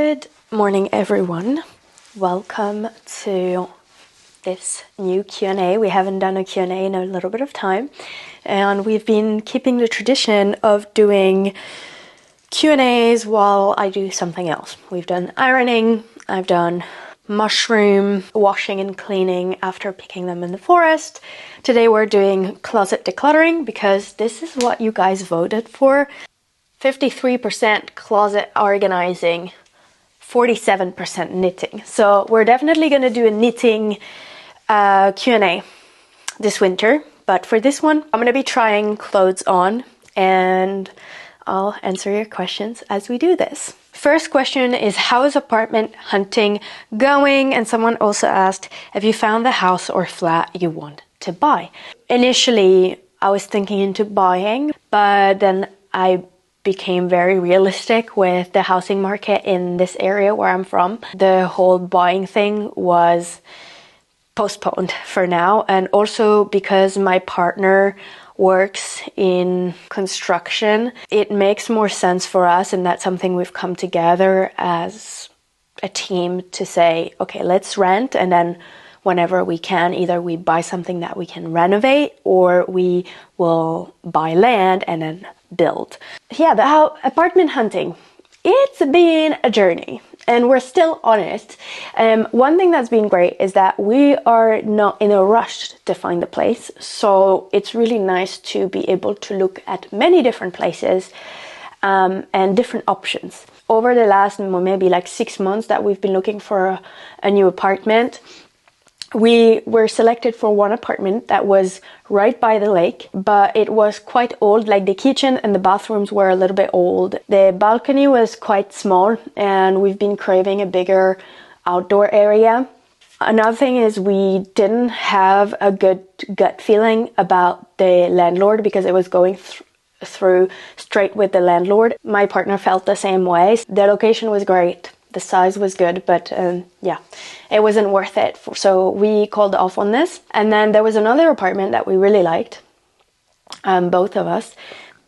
Good morning, everyone. Welcome to this new Q&A. We haven't done a Q&A in a little bit of time, and we've been keeping the tradition of doing Q&As while I do something else. We've done ironing, I've done mushroom washing and cleaning after picking them in the forest. Today we're doing closet decluttering because this is what you guys voted for. 53% closet organizing, 47% knitting. So we're definitely going to do a knitting Q&A this winter. But for this one, I'm going to be trying clothes on and I'll answer your questions as we do this. First question is, how is apartment hunting going? And someone also asked, have you found the house or flat you want to buy? Initially, I was thinking into buying, but then I became very realistic with the housing market in this area where I'm from. The whole buying thing was postponed for now, and also because my partner works in construction, it makes more sense for us, and that's something we've come together as a team to say, okay, let's rent, and then whenever we can, either we buy something that we can renovate or we will buy land and then build. Yeah, the apartment hunting, it's been a journey and we're still on it. One thing that's been great is that we are not in a rush to find the place, so it's really nice to be able to look at many different places and different options. Over the last maybe like 6 months that we've been looking for a new apartment, we were selected for one apartment that was right by the lake, but it was quite old. Like the kitchen and the bathrooms were a little bit old. The balcony was quite small and we've been craving a bigger outdoor area. Another thing is we didn't have a good gut feeling about the landlord because it was going through straight with the landlord. My partner felt the same way. The location was great. The size was good, but yeah, it wasn't worth it. So we called off on this. And then there was another apartment that we really liked, both of us,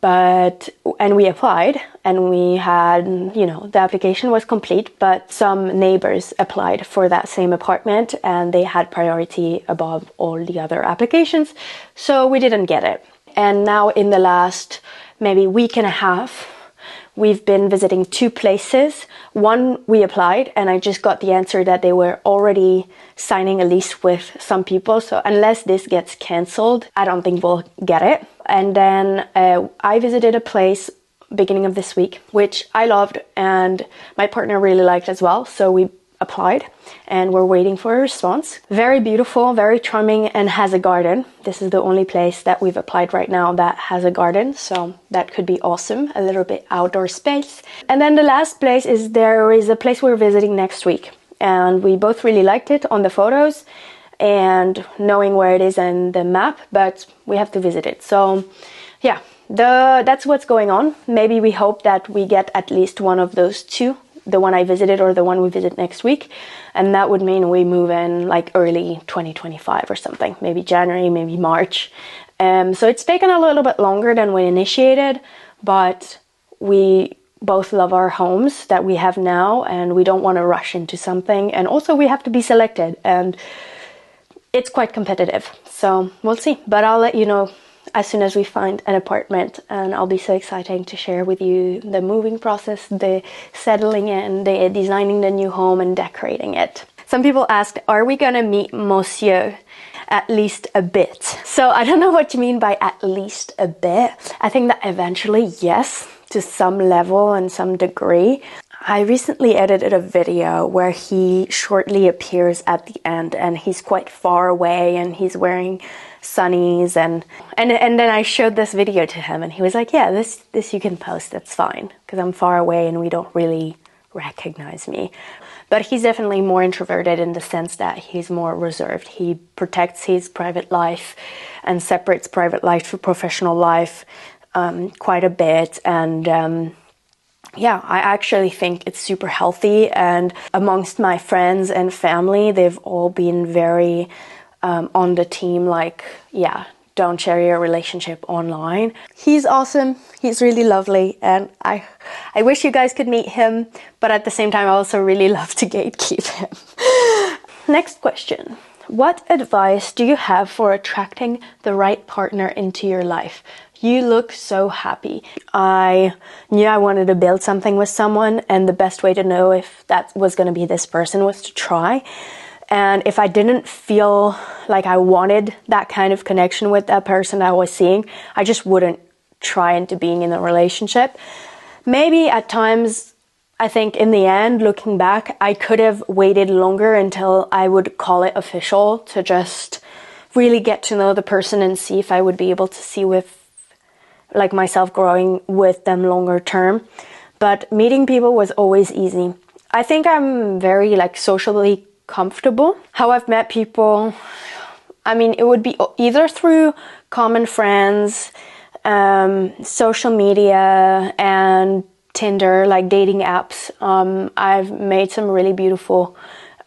and we applied and we had, the application was complete, but some neighbors applied for that same apartment and they had priority above all the other applications. So we didn't get it. And now in the last maybe week and a half, we've been visiting 2 places. One we applied and I just got the answer that they were already signing a lease with some people. So unless this gets cancelled, I don't think we'll get it. And then I visited a place beginning of this week, which I loved and my partner really liked as well. So we applied and we're waiting for a response. Very beautiful, very charming, and has a garden. This is the only place that we've applied right now that has a garden, so that could be awesome, a little bit outdoor space. And then the last place is, there is a place we're visiting next week and we both really liked it on the photos and knowing where it is in the map, but we have to visit it. So yeah, that's what's going on. Maybe we hope that we get at least one of those 2, the one I visited or the one we visit next week, and that would mean we move in like early 2025 or something, maybe January, maybe March. So it's taken a little bit longer than we initiated, but we both love our homes that we have now and we don't want to rush into something, and also we have to be selected and it's quite competitive, so we'll see. But I'll let you know as soon as we find an apartment, and I'll be so excited to share with you the moving process, the settling in, the designing the new home and decorating it. Some people asked, are we gonna meet Monsieur at least a bit? So I don't know what you mean by at least a bit. I think that eventually, yes, to some level and some degree. I recently edited a video where he shortly appears at the end and he's quite far away and he's wearing sunnies and then I showed this video to him and he was like, yeah, this you can post, that's fine, because I'm far away and we don't really recognize me. But he's definitely more introverted in the sense that he's more reserved. He protects his private life and separates private life from professional life quite a bit, and yeah, I actually think it's super healthy. And amongst my friends and family, they've all been very on the team, like, yeah, don't share your relationship online. He's awesome, he's really lovely, and I wish you guys could meet him, but at the same time I also really love to gatekeep him. Next question. What advice do you have for attracting the right partner into your life? You look so happy. I knew I wanted to build something with someone, and the best way to know if that was going to be this person was to try. And if I didn't feel like I wanted that kind of connection with that person I was seeing, I just wouldn't try into being in a relationship. Maybe at times, I think in the end, looking back, I could have waited longer until I would call it official to just really get to know the person and see if I would be able to see with like myself growing with them longer term. But meeting people was always easy. I think I'm very like socially comfortable. How I've met people, I mean, it would be either through common friends, social media, and Tinder, like dating apps. I've made some really beautiful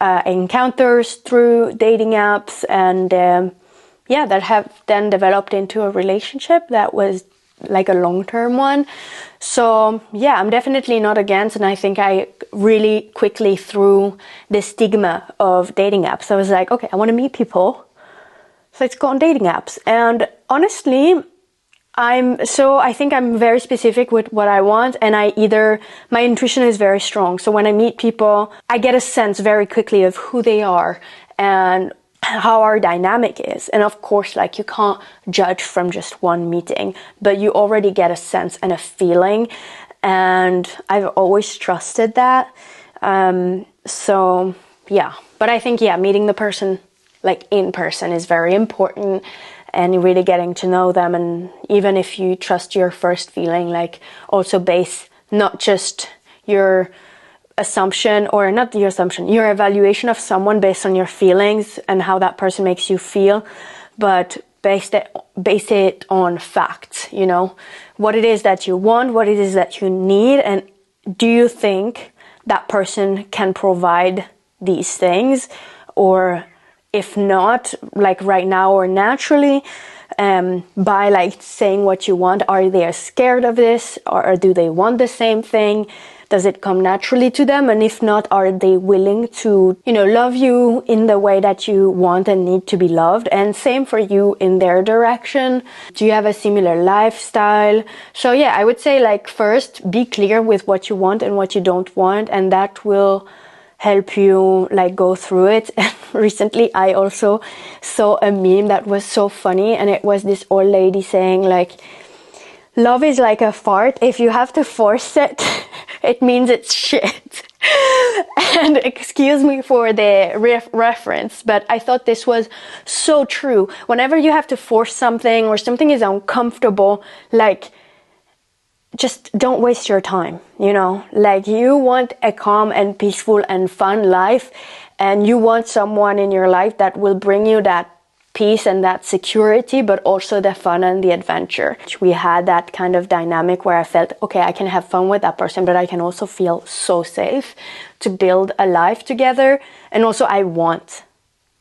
encounters through dating apps, and that have then developed into a relationship that was like a long-term one. So yeah, I'm definitely not against, and I think I really quickly threw the stigma of dating apps. I was like, okay, I want to meet people, so let's go on dating apps. And honestly, I think I'm very specific with what I want, and my intuition is very strong. So when I meet people, I get a sense very quickly of who they are and how our dynamic is. And of course, like, you can't judge from just one meeting, but you already get a sense and a feeling, and I've always trusted that. So yeah, but I think, yeah, meeting the person like in person is very important, and really getting to know them. And even if you trust your first feeling, like, also base not just your assumption, or not your assumption, your evaluation of someone based on your feelings and how that person makes you feel, but base it on facts, you know, what it is that you want, what it is that you need, and do you think that person can provide these things? Or if not, like right now or naturally, by like saying what you want, are they scared of this, or do they want the same thing? Does it come naturally to them? And if not, are they willing to, you know, love you in the way that you want and need to be loved? And same for you in their direction. Do you have a similar lifestyle? So yeah, I would say, like, first be clear with what you want and what you don't want, and that will help you like go through it. And recently I also saw a meme that was so funny, and it was this old lady saying, like, love is like a fart. If you have to force it, it means it's shit. And excuse me for the reference, but I thought this was so true. Whenever you have to force something, or something is uncomfortable, like, just don't waste your time, you know? Like, you want a calm and peaceful and fun life, and you want someone in your life that will bring you that peace and that security, but also the fun and the adventure. We had that kind of dynamic where I felt, okay, I can have fun with that person, but I can also feel so safe to build a life together. And also, I want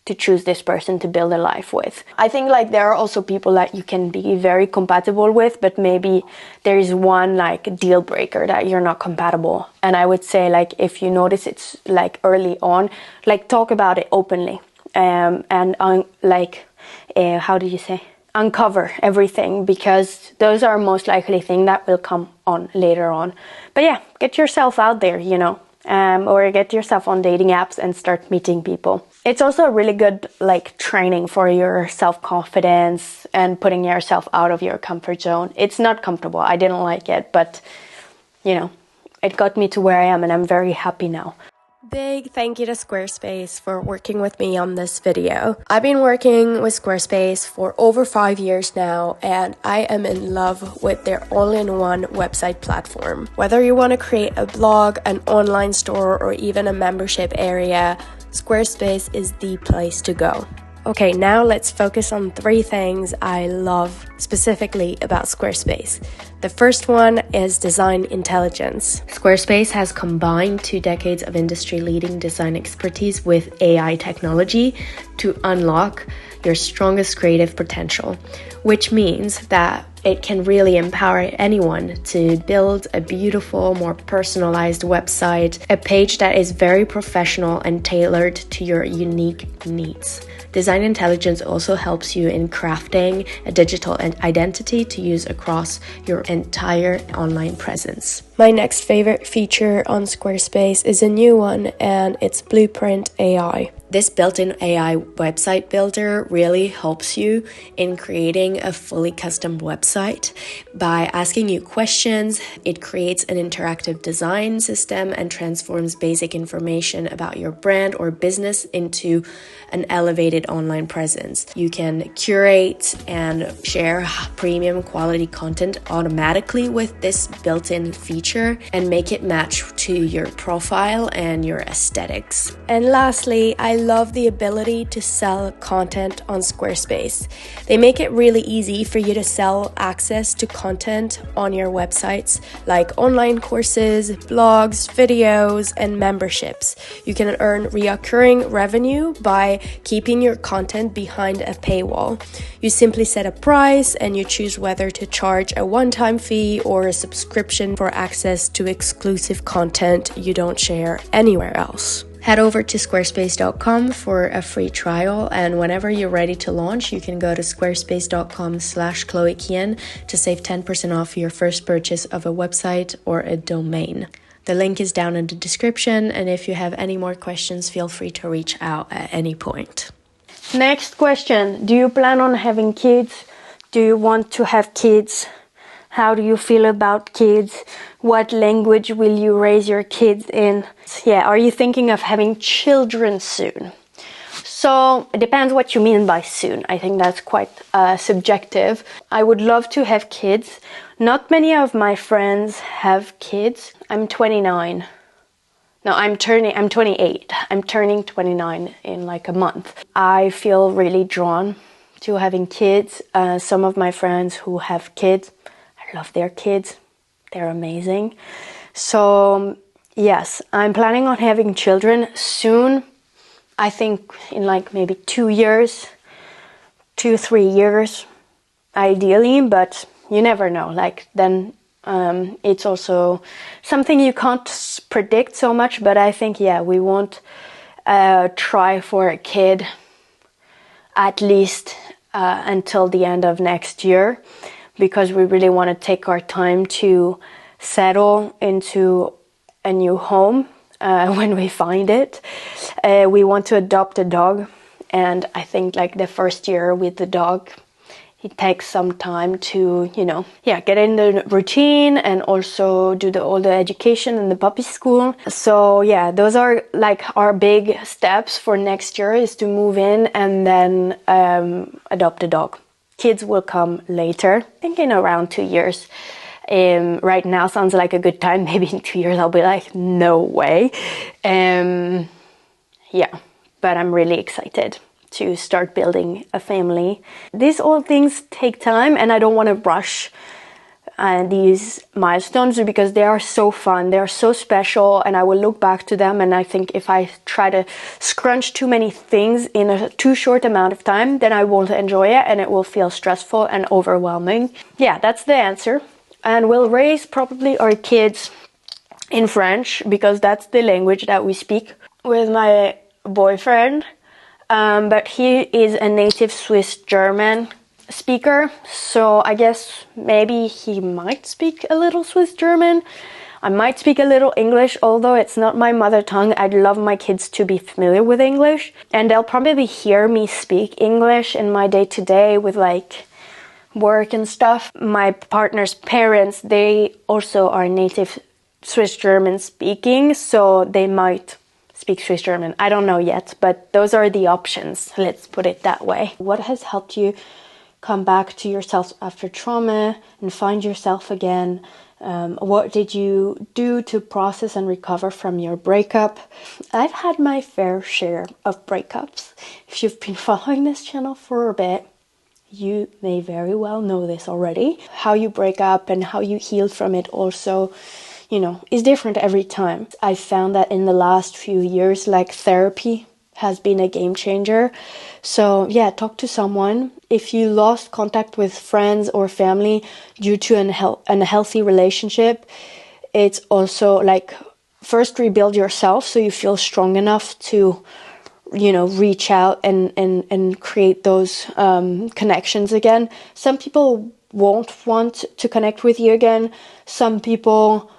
to choose this person to build a life with. I think, like, there are also people that you can be very compatible with, but maybe there is one like deal breaker that you're not compatible. And I would say, like, if you notice it's like early on, like, talk about it openly. How do you say? Uncover everything, because those are most likely things that will come on later on. But yeah, get yourself out there, you know, or get yourself on dating apps and start meeting people. It's also a really good like training for your self-confidence and putting yourself out of your comfort zone. It's not comfortable. I didn't like it, but you know, it got me to where I am, and I'm very happy now. Big thank you to Squarespace for working with me on this video. I've been working with Squarespace for over 5 years now, and I am in love with their all-in-one website platform. Whether you want to create a blog, an online store, or even a membership area, Squarespace is the place to go. Okay, now let's focus on 3 things I love specifically about Squarespace. The first one is design intelligence. Squarespace has combined 2 decades of industry-leading design expertise with AI technology to unlock your strongest creative potential, which means that it can really empower anyone to build a beautiful, more personalized website, a page that is very professional and tailored to your unique needs. Design intelligence also helps you in crafting a digital identity to use across your entire online presence. My next favorite feature on Squarespace is a new one, and it's Blueprint AI. This built-in AI website builder really helps you in creating a fully custom website. By asking you questions, it creates an interactive design system and transforms basic information about your brand or business into an elevated online presence. You can curate and share premium quality content automatically with this built-in feature and make it match to your profile and your aesthetics. And lastly, I love the ability to sell content on Squarespace. They make it really easy for you to sell access to content on your websites, like online courses, blogs, videos, and memberships. You can earn recurring revenue by keeping your content behind a paywall. You simply set a price and you choose whether to charge a one-time fee or a subscription for access to exclusive content you don't share anywhere else. Head over to squarespace.com for a free trial, and whenever you're ready to launch, you can go to squarespace.com/ChloeKien to save 10% off your first purchase of a website or a domain. The link is down in the description, and if you have any more questions, feel free to reach out at any point. Next question. Do you plan on having kids? Do you want to have kids? How do you feel about kids? What language will you raise your kids in? Yeah, are you thinking of having children soon? So it depends what you mean by soon. I think that's quite subjective. I would love to have kids. Not many of my friends have kids. I'm 29. No, I'm 28. I'm turning 29 in like a month. I feel really drawn to having kids. Some of my friends who have kids, I love their kids. They're amazing. So yes, I'm planning on having children soon. I think in like maybe 2 years, 2-3 years, ideally, but you never know. Like then it's also something you can't predict so much, but I think, yeah, we won't try for a kid at least until the end of next year, because we really want to take our time to settle into a new home when we find it. We want to adopt a dog, and I think like the first year with the dog, it takes some time to, get in the routine and also do all the education in the puppy school. So yeah, those are like our big steps for next year, is to move in and then adopt a dog. Kids will come later, I think in around 2 years. Right now sounds like a good time. Maybe in 2 years I'll be like, no way. Yeah, but I'm really excited to start building a family. These all things take time, and I don't want to rush these milestones because they are so fun, they are so special, and I will look back to them, and I think if I try to scrunch too many things in a too short amount of time, then I won't enjoy it and it will feel stressful and overwhelming. Yeah, that's the answer. And we'll raise probably our kids in French because that's the language that we speak with my boyfriend. But he is a native Swiss German speaker, so I guess maybe he might speak a little Swiss German. I might speak a little English, although it's not my mother tongue. I'd love my kids to be familiar with English, and they'll probably hear me speak English in my day-to-day with like work and stuff. My partner's parents, they also are native Swiss German speaking, so they might speak Swiss German. I don't know yet, but those are the options. Let's put it that way. What has helped you come back to yourself after trauma and find yourself again? What did you do to process and recover from your breakup? I've had my fair share of breakups. If you've been following this channel for a bit, you may very well know this already. How you break up and how you heal from it also, is different every time. I found that in the last few years, like therapy has been a game changer. So yeah, talk to someone. If you lost contact with friends or family due to an unhealthy relationship, it's also like first rebuild yourself so you feel strong enough to reach out and create those connections again. Some people won't want to connect with you again. Some people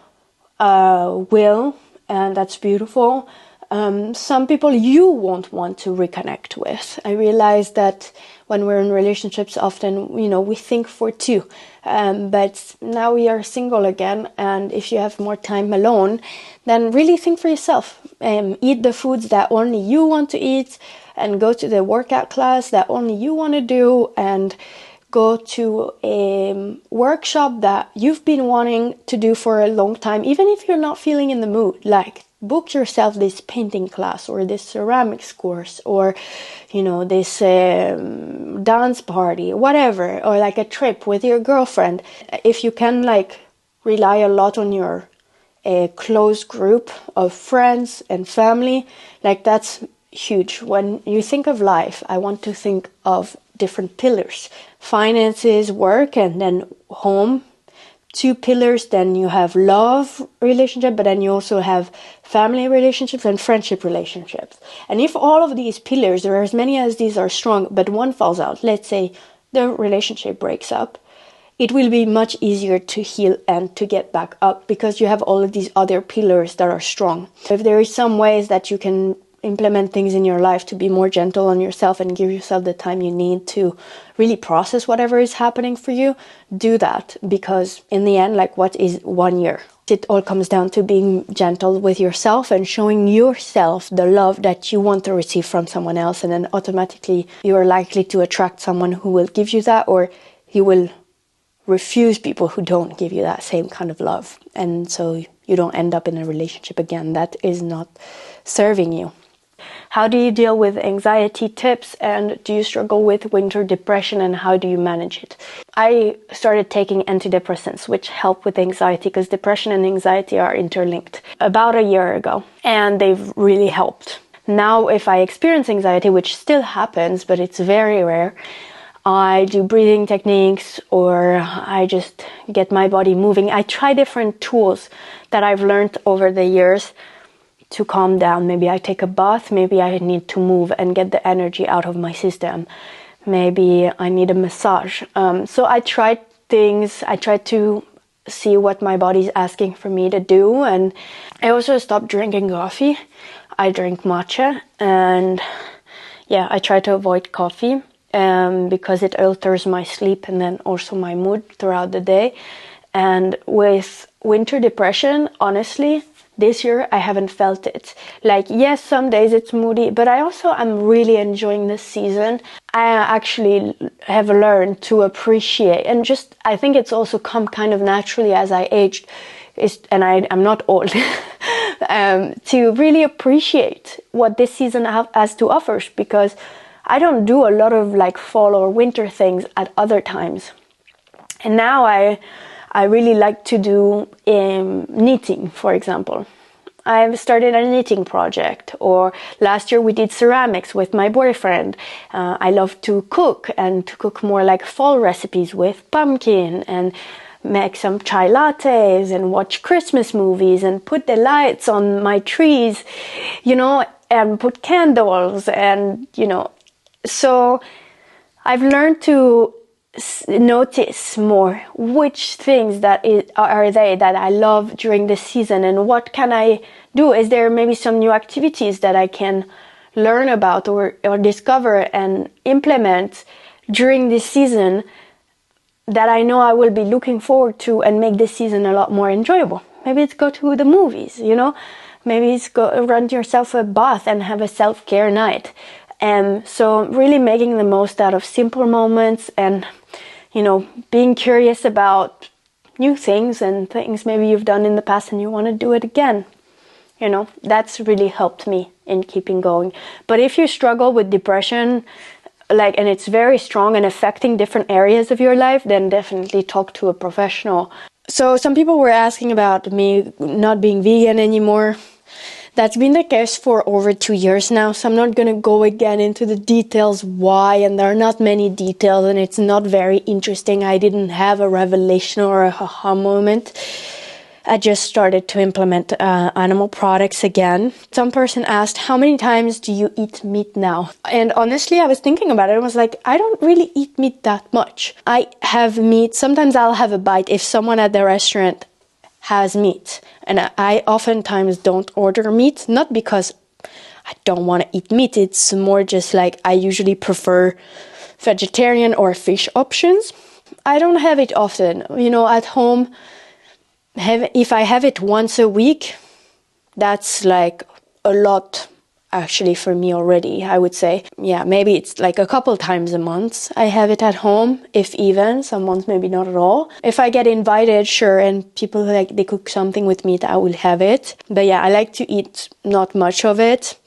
will, and that's beautiful. Some people you won't want to reconnect with. I realize that when we're in relationships, often, we think for two. But now we are single again, and if you have more time alone, then really think for yourself. Eat the foods that only you want to eat, and go to the workout class that only you want to do, and go to a workshop that you've been wanting to do for a long time, even if you're not feeling in the mood. Like, book yourself this painting class or this ceramics course or, this dance party, whatever, or like a trip with your girlfriend. If you can rely a lot on your close group of friends and family, that's huge. When you think of life, I want to think of different pillars: finances, work, and then home. 2 pillars. Then you have love relationship, but then you also have family relationships and friendship relationships. And if all of these pillars, there are as many as these are strong, but one falls out, let's say the relationship breaks up, it will be much easier to heal and to get back up because you have all of these other pillars that are strong. If there is some ways that you can implement things in your life to be more gentle on yourself and give yourself the time you need to really process whatever is happening for you, do that. Because in the end, what is 1 year? It all comes down to being gentle with yourself and showing yourself the love that you want to receive from someone else, and then automatically you are likely to attract someone who will give you that, or you will refuse people who don't give you that same kind of love. And so you don't end up in a relationship again that is not serving you. How do you deal with anxiety? Tips. And do you struggle with winter depression, and how do you manage it? I started taking antidepressants, which help with anxiety, because depression and anxiety are interlinked, about a year ago, and they've really helped. Now, if I experience anxiety, which still happens, but it's very rare, I do breathing techniques, or I just get my body moving. I try different tools that I've learned over the years to calm down. Maybe I take a bath, maybe I need to move and get the energy out of my system. Maybe I need a massage. So I tried things, I tried to see what my body's asking for me to do. And I also stopped drinking coffee. I drink matcha, and I try to avoid coffee because it alters my sleep and then also my mood throughout the day. And with winter depression, honestly, this year I haven't felt it. Yes, some days it's moody, but I'm really enjoying this season. I actually have learned to appreciate, and I think it's also come kind of naturally as I aged, and I'm not old, to really appreciate what this season has to offer, because I don't do a lot of fall or winter things at other times. And now I really like to do knitting, for example. I've started a knitting project, or last year we did ceramics with my boyfriend. I love to cook, and to cook more fall recipes with pumpkin, and make some chai lattes and watch Christmas movies and put the lights on my trees, and put candles, and so I've learned to notice more which things that I love during this season, and what can I do. Is there maybe some new activities that I can learn about or discover and implement during this season that I know I will be looking forward to and make this season a lot more enjoyable? Maybe it's go to the movies, maybe it's go run yourself a bath and have a self-care night. And so really making the most out of simple moments, and being curious about new things and things maybe you've done in the past and you want to do it again. You know, that's really helped me in keeping going. But if you struggle with depression, like, and it's very strong and affecting different areas of your life, then definitely talk to a professional. So some people were asking about me not being vegan anymore. That's been the case for over 2 years now, so I'm not going to go again into the details why, and there are not many details, and it's not very interesting. I didn't have a revelation or a aha moment. I just started to implement animal products again. Some person asked, how many times do you eat meat now? And honestly, I was thinking about it. I was like, I don't really eat meat that much. I have meat. Sometimes I'll have a bite if someone at the restaurant has meat. And I oftentimes don't order meat, not because I don't want to eat meat. It's more just like I usually prefer vegetarian or fish options. I don't have it often. You know, at home, if I have it once a week, that's like a lot actually for me already, I would say. Yeah, maybe it's like a couple times a month I have it at home, if even. Some months maybe not at all. If I get invited, sure, and people like they cook something with meat, I will have it. But yeah, I like to eat not much of it.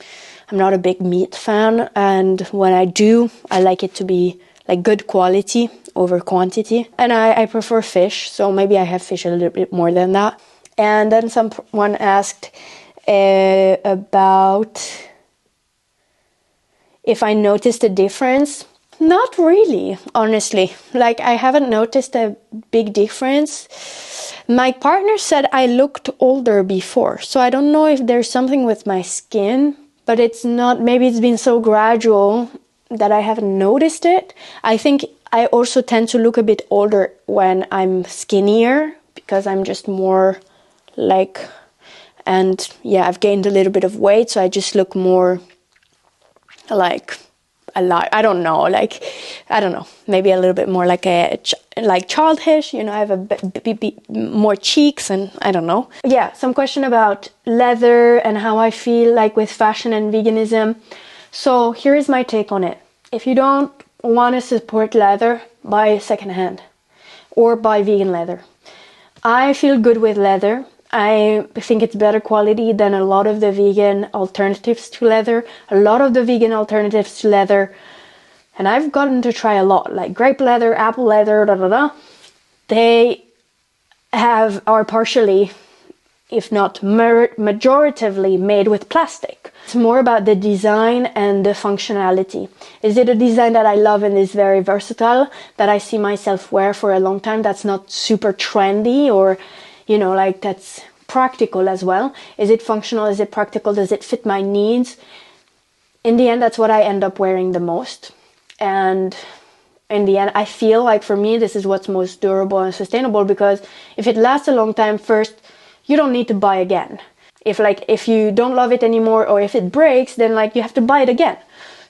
I'm not a big meat fan, and when I do, I like it to be like good quality over quantity. And I prefer fish, so maybe I have fish a little bit more than that. And then someone asked about if I noticed a difference. Not really, honestly. Like, I haven't noticed a big difference. My partner said I looked older before, so I don't know if there's something with my skin, but it's not, maybe it's been so gradual that I haven't noticed it. I think I also tend to look a bit older when I'm skinnier, because I'm just more like, and yeah, I've gained a little bit of weight, so I just look more like I don't know, maybe a little bit more like childish, you know. I have a more cheeks, and I don't know. Yeah, some question about leather and how I feel like with fashion and veganism. So here is my take on it. If you don't want to support leather, buy secondhand or buy vegan leather. I feel good with leather. I think it's better quality than a lot of the vegan alternatives to leather. A lot of the vegan alternatives to leather, and I've gotten to try a lot, like grape leather, apple leather, they are partially, if not majoritively, made with plastic. It's more about the design and the functionality. Is it a design that I love and is very versatile, that I see myself wear for a long time, that's not super trendy, or, you know, like that's practical as well? Is it functional? Is it practical? Does it fit my needs? In the end, that's what I end up wearing the most. And in the end, I feel like for me, this is what's most durable and sustainable, because if it lasts a long time, first, you don't need to buy again. If you don't love it anymore, or if it breaks, then like you have to buy it again.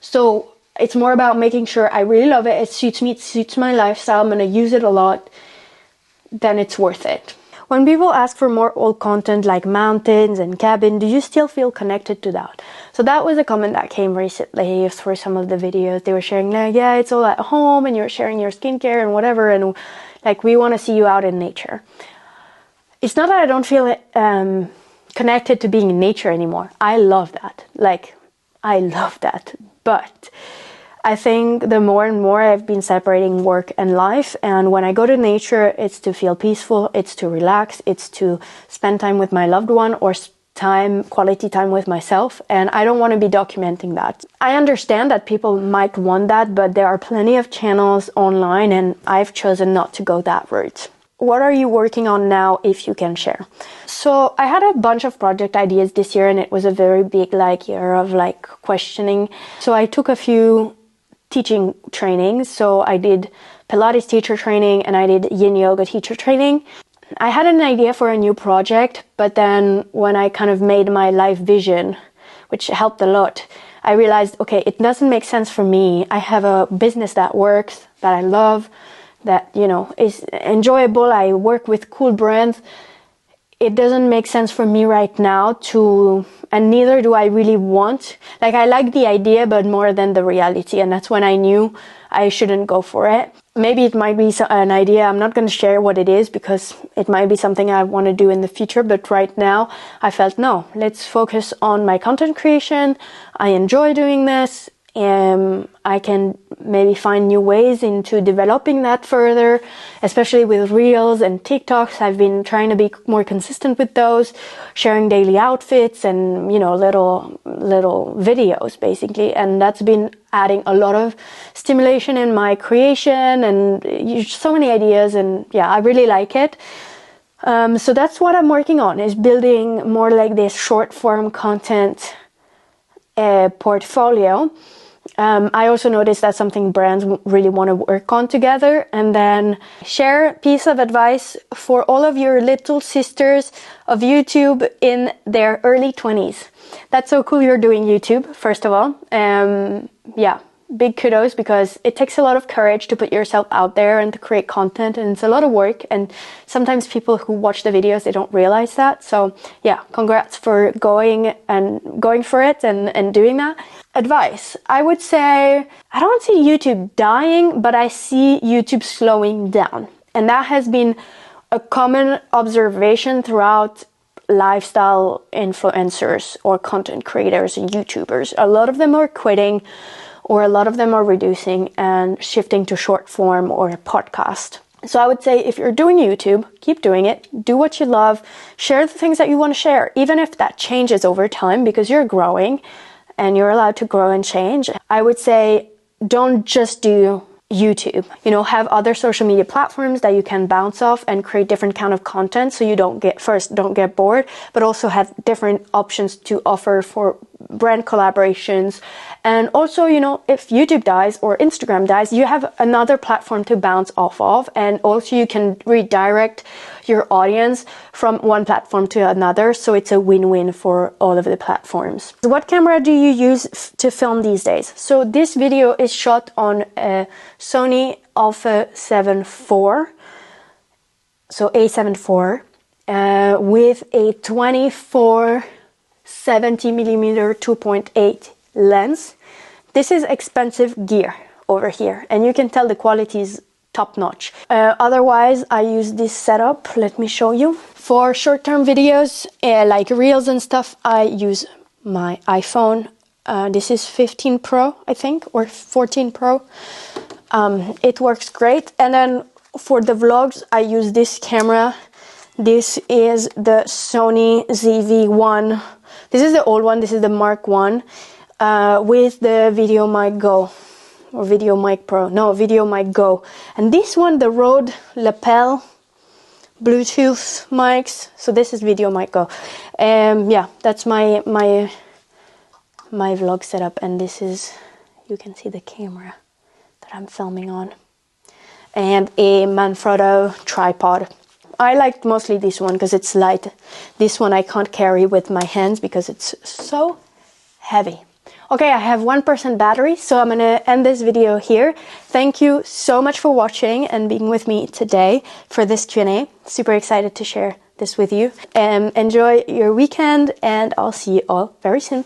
So it's more about making sure I really love it, it suits me, it suits my lifestyle, I'm gonna use it a lot, then it's worth it. When people ask for more old content like mountains and cabin, do you still feel connected to that? So that was a comment that came recently for some of the videos. They were sharing, like, yeah, it's all at home and you're sharing your skincare and whatever, and like we want to see you out in nature. It's not that I don't feel connected to being in nature anymore. I love that. I love that. But I think the more and more I've been separating work and life, and when I go to nature, it's to feel peaceful, it's to relax, it's to spend time with my loved one, or quality time with myself, and I don't want to be documenting that. I understand that people might want that, but there are plenty of channels online, and I've chosen not to go that route. What are you working on now, if you can share? So I had a bunch of project ideas this year, and it was a very big year of questioning. So I took a few teaching trainings. So I did Pilates teacher training and I did Yin Yoga teacher training. I had an idea for a new project, but then when I kind of made my life vision, which helped a lot, I realized, okay, it doesn't make sense for me. I have a business that works, that I love, that, you know, is enjoyable. I work with cool brands. It doesn't make sense for me right now and neither do I really want. I like the idea, but more than the reality. And that's when I knew I shouldn't go for it. maybe it might be an idea. I'm not going to share what it is because it might be something I want to do in the future. But right now I felt, no, let's focus on my content creation. I enjoy doing this. I can maybe find new ways into developing that further, especially with Reels and TikToks. I've been trying to be more consistent with those, sharing daily outfits and, you know, little videos basically. And that's been adding a lot of stimulation in my creation and so many ideas. And yeah, I really like it. So that's what I'm working on, is building more like this short form content portfolio. I also noticed that's something brands really want to work on together. And then share a piece of advice for all of your little sisters of YouTube in their early 20s. That's so cool you're doing YouTube, first of all. Yeah, big kudos, because it takes a lot of courage to put yourself out there and to create content, and it's a lot of work, and sometimes people who watch the videos, they don't realize that. So yeah, congrats for going for it and doing that. Advice, I would say, I don't see YouTube dying, but I see YouTube slowing down, and that has been a common observation throughout lifestyle influencers or content creators and YouTubers. A lot of them are quitting, or a lot of them are reducing and shifting to short form or a podcast. So I would say, if you're doing YouTube, keep doing it. Do what you love. Share the things that you want to share, even if that changes over time, because you're growing and you're allowed to grow and change. I would say, don't just do YouTube. You know, have other social media platforms that you can bounce off and create different kind of content, so you don't get bored, but also have different options to offer for brand collaborations. And also, you know, if YouTube dies or Instagram dies, you have another platform to bounce off of, and also you can redirect your audience from one platform to another, so it's a win-win for all of the platforms. So what camera do you use to film these days? So this video is shot on a Sony Alpha 7 IV, so A7 IV, with a 24-70mm 2.8 lens. This is expensive gear over here, and you can tell the quality is top notch. Otherwise, I use this setup. Let me show you. For short-term videos, like Reels and stuff, I use my iPhone. This is 15 Pro, I think, or 14 Pro. It works great. And then for the vlogs, I use this camera. This is the Sony ZV-1. This is the old one. This is the Mark 1 with the Video Mic Go. Or Video Mic Pro. No, Video Mic Go. And this one, the Rode lapel Bluetooth mics. So this is Video Mic Go. Yeah, that's my vlog setup. And this is, you can see the camera that I'm filming on. And a Manfrotto tripod. I liked mostly this one because it's light. This one I can't carry with my hands because it's so heavy. Okay, I have 1% battery, so I'm gonna end this video here. Thank you so much for watching and being with me today for this Q&A. Super excited to share this with you. Enjoy your weekend, and I'll see you all very soon.